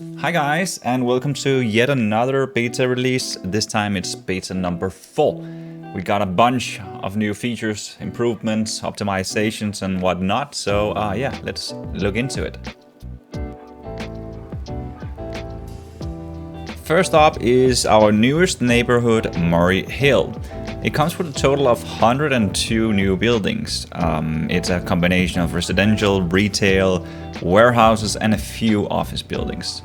Hi guys, and welcome to yet another beta release. This time it's beta number 4. We got a bunch of new features, improvements, optimizations and whatnot, so yeah, let's look into it. First up is our newest neighborhood, Murray Hill. It comes with a total of 102 new buildings. It's a combination of residential, retail, warehouses and a few office buildings.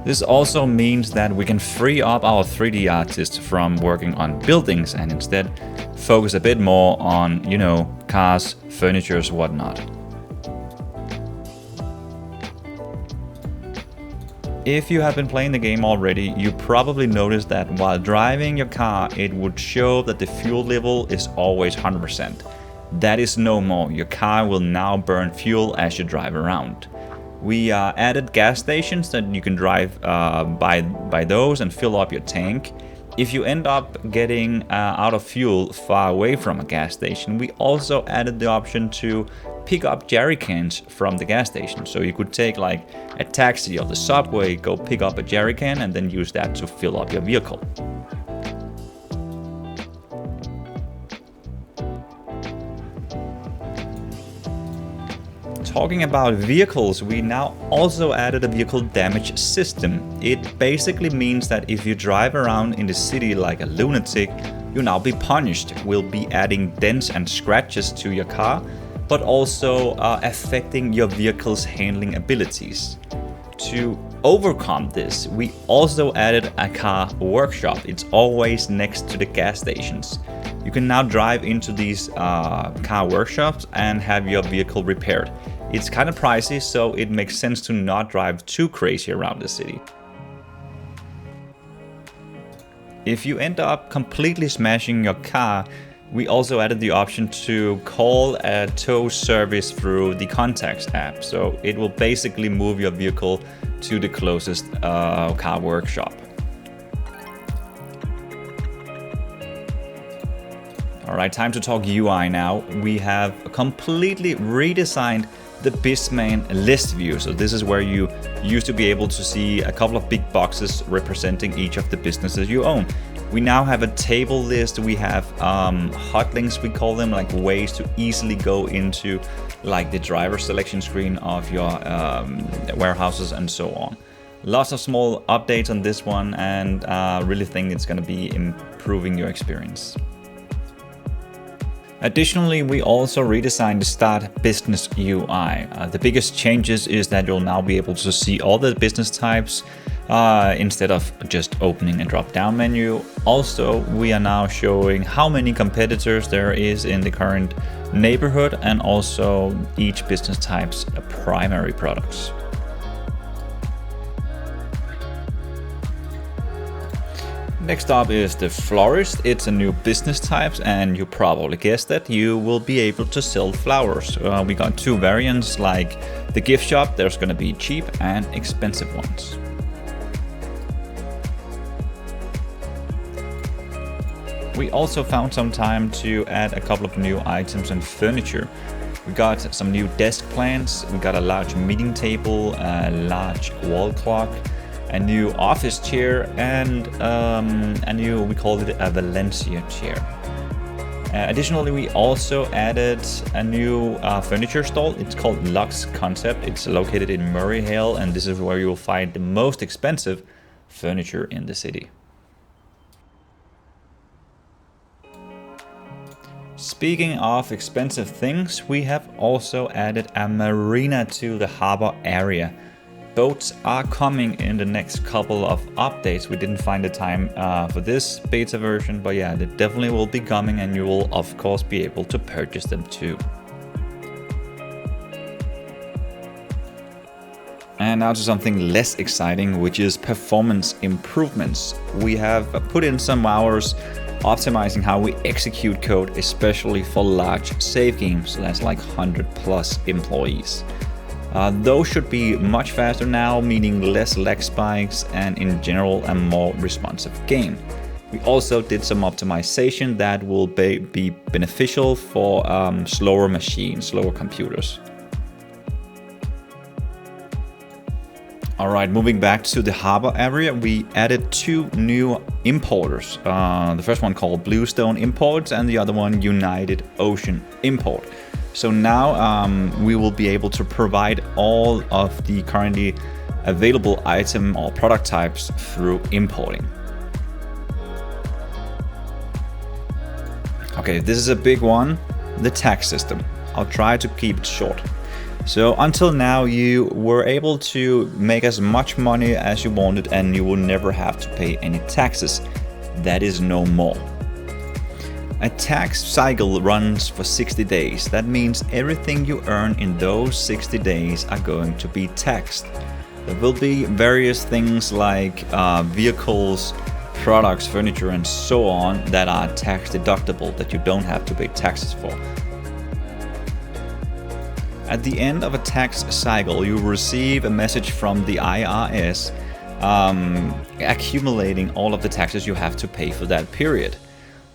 This also means that we can free up our 3D artists from working on buildings and instead focus a bit more on, cars, furniture, whatnot. If you have been playing the game already, you probably noticed that while driving your car, it would show that the fuel level is always 100%. That is no more. Your car will now burn fuel as you drive around. We added gas stations that you can drive by those and fill up your tank. If you end up getting out of fuel far away from a gas station, we also added the option to pick up jerry cans from the gas station. So you could take like a taxi or the subway, go pick up a jerry can and then use that to fill up your vehicle. Talking about vehicles, we now also added a vehicle damage system. It basically means that if you drive around in the city like a lunatic, you'll now be punished. We'll be adding dents and scratches to your car, but also affecting your vehicle's handling abilities. To overcome this, we also added a car workshop. It's always next to the gas stations. You can now drive into these car workshops and have your vehicle repaired. It's kind of pricey, so it makes sense to not drive too crazy around the city. If you end up completely smashing your car, we also added the option to call a tow service through the Contacts app. So it will basically move your vehicle to the closest car workshop. Alright, time to talk UI now. We have completely redesigned the Bizman list view. So this is where you used to be able to see a couple of big boxes representing each of the businesses you own. We now have a table list. We have hot links, we call them, like ways to easily go into like the driver selection screen of your warehouses and so on. Lots of small updates on this one, and really think it's going to be improving your experience. Additionally, we also redesigned the Start Business UI. The biggest changes is that you'll now be able to see all the business types instead of just opening a drop-down menu. Also, we are now showing how many competitors there is in the current neighborhood and also each business type's primary products. Next up is the florist. It's a new business type, and you probably guessed that you will be able to sell flowers. We got two variants, like the gift shop. There's going to be cheap and expensive ones. We also found some time to add a couple of new items and furniture. We got some new desk plants. We got a large meeting table, a large wall clock, a new office chair, and we called it a Valencia chair. Additionally, we also added a new furniture stall. It's called Lux Concept. It's located in Murray Hill, and this is where you will find the most expensive furniture in the city. Speaking of expensive things, we have also added a marina to the harbor area. Boats are coming in the next couple of updates. We didn't find the time for this beta version, but yeah, they definitely will be coming, and you will of course be able to purchase them too. And now to something less exciting, which is performance improvements. We have put in some hours optimizing how we execute code, especially for large save games. So that's like 100+ employees. Those should be much faster now, meaning less lag spikes and in general a more responsive game. We also did some optimization that will be beneficial for slower machines, slower computers. Alright, moving back to the harbor area, we added 2 new importers. The first one called Bluestone Imports and the other one United Ocean Import. So now we will be able to provide all of the currently available item or product types through importing. Okay, this is a big one, the tax system. I'll try to keep it short. So until now you were able to make as much money as you wanted and you will never have to pay any taxes. That is no more. A tax cycle runs for 60 days. That means everything you earn in those 60 days are going to be taxed. There will be various things like vehicles, products, furniture and so on that are tax deductible that you don't have to pay taxes for. At the end of a tax cycle, you receive a message from the IRS accumulating all of the taxes you have to pay for that period.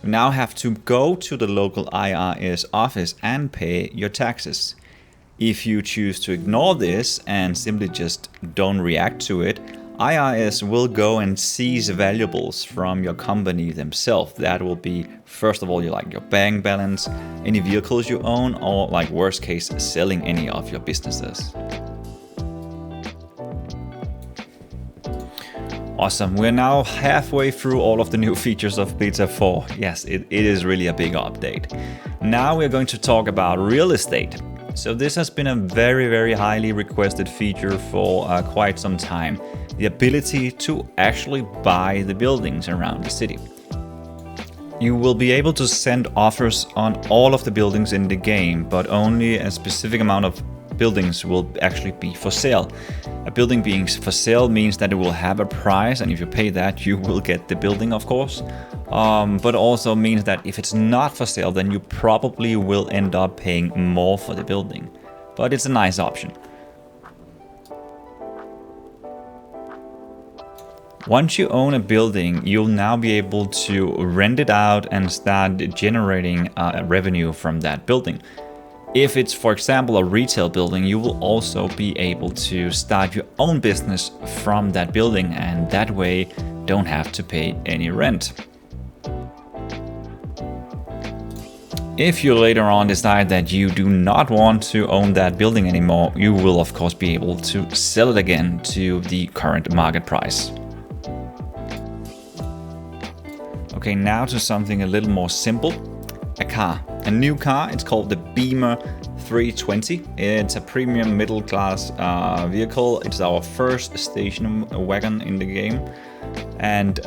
You now have to go to the local IRS office and pay your taxes. If you choose to ignore this and simply just don't react to it, IRS will go and seize valuables from your company themselves. That will be, first of all, your bank balance, any vehicles you own, or like worst case, selling any of your businesses. Awesome, we're now halfway through all of the new features of Beta 4. Yes, it is really a big update. Now we're going to talk about real estate. So this has been a very highly requested feature for quite some time. The ability to actually buy the buildings around the city. You will be able to send offers on all of the buildings in the game, but only a specific amount of buildings will actually be for sale. A building being for sale means that it will have a price, and if you pay that, you will get the building, of course. But also means that if it's not for sale, then you probably will end up paying more for the building. But it's a nice option. Once you own a building, you'll now be able to rent it out and start generating revenue from that building. If it's, for example, a retail building, you will also be able to start your own business from that building and that way don't have to pay any rent. If you later on decide that you do not want to own that building anymore, you will of course be able to sell it again to the current market price. Okay, now to something a little more simple. A car. A new car. It's called the Beamer 320. It's a premium middle class vehicle. It's our first station wagon in the game. And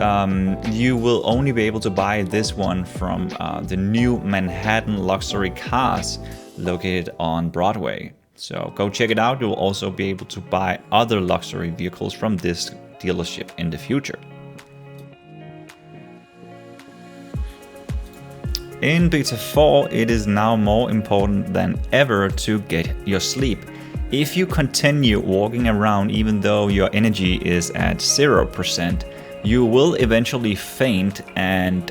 you will only be able to buy this one from the new Manhattan luxury cars located on Broadway. So go check it out. You'll also be able to buy other luxury vehicles from this dealership in the future. In Beta 4, it is now more important than ever to get your sleep. If you continue walking around even though your energy is at 0%, you will eventually faint and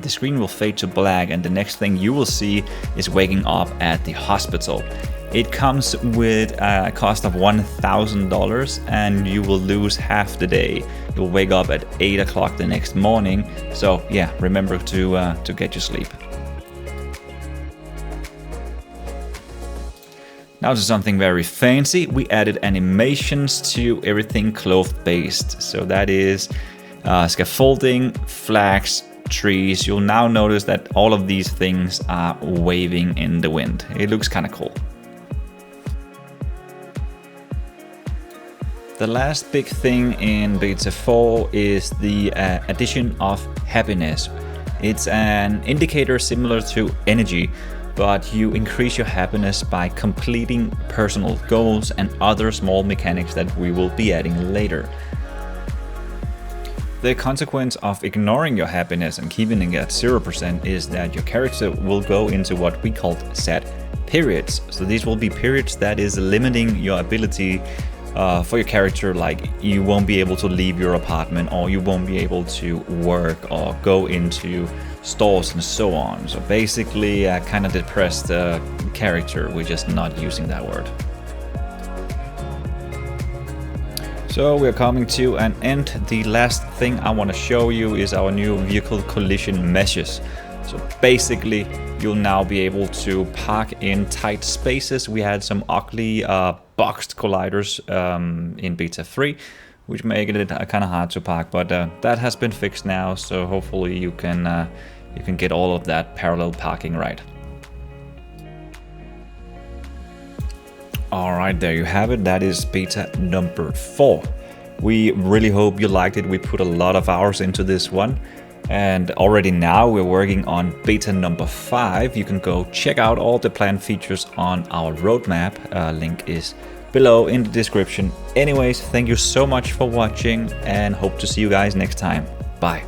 the screen will fade to black, and the next thing you will see is waking up at the hospital. It comes with a cost of $1,000 and you will lose half the day. You'll wake up at 8 o'clock the next morning. So yeah, remember to get your sleep. Now to something very fancy. We added animations to everything cloth based. So that is scaffolding, flags, trees. You'll now notice that all of these things are waving in the wind. It looks kind of cool. The last big thing in Beta 4 is the addition of happiness. It's an indicator similar to energy, but you increase your happiness by completing personal goals and other small mechanics that we will be adding later. The consequence of ignoring your happiness and keeping it at 0% is that your character will go into what we call sad periods. So these will be periods that is limiting your ability for your character, like you won't be able to leave your apartment, or you won't be able to work or go into stores and so on. So basically a kind of depressed character. We're just not using that word. So we're coming to an end. The last thing I want to show you is our new vehicle collision meshes. So basically, you'll now be able to park in tight spaces. We had some ugly boxed colliders in beta 3, which made it kind of hard to park, but that has been fixed now. So hopefully you can get all of that parallel parking right. Alright, there you have it. That is beta number 4. We really hope you liked it. We put a lot of hours into this one. And already now we're working on beta number 5. You can go check out all the planned features on our roadmap. Link is below in the description. Anyways, thank you so much for watching and hope to see you guys next time. Bye.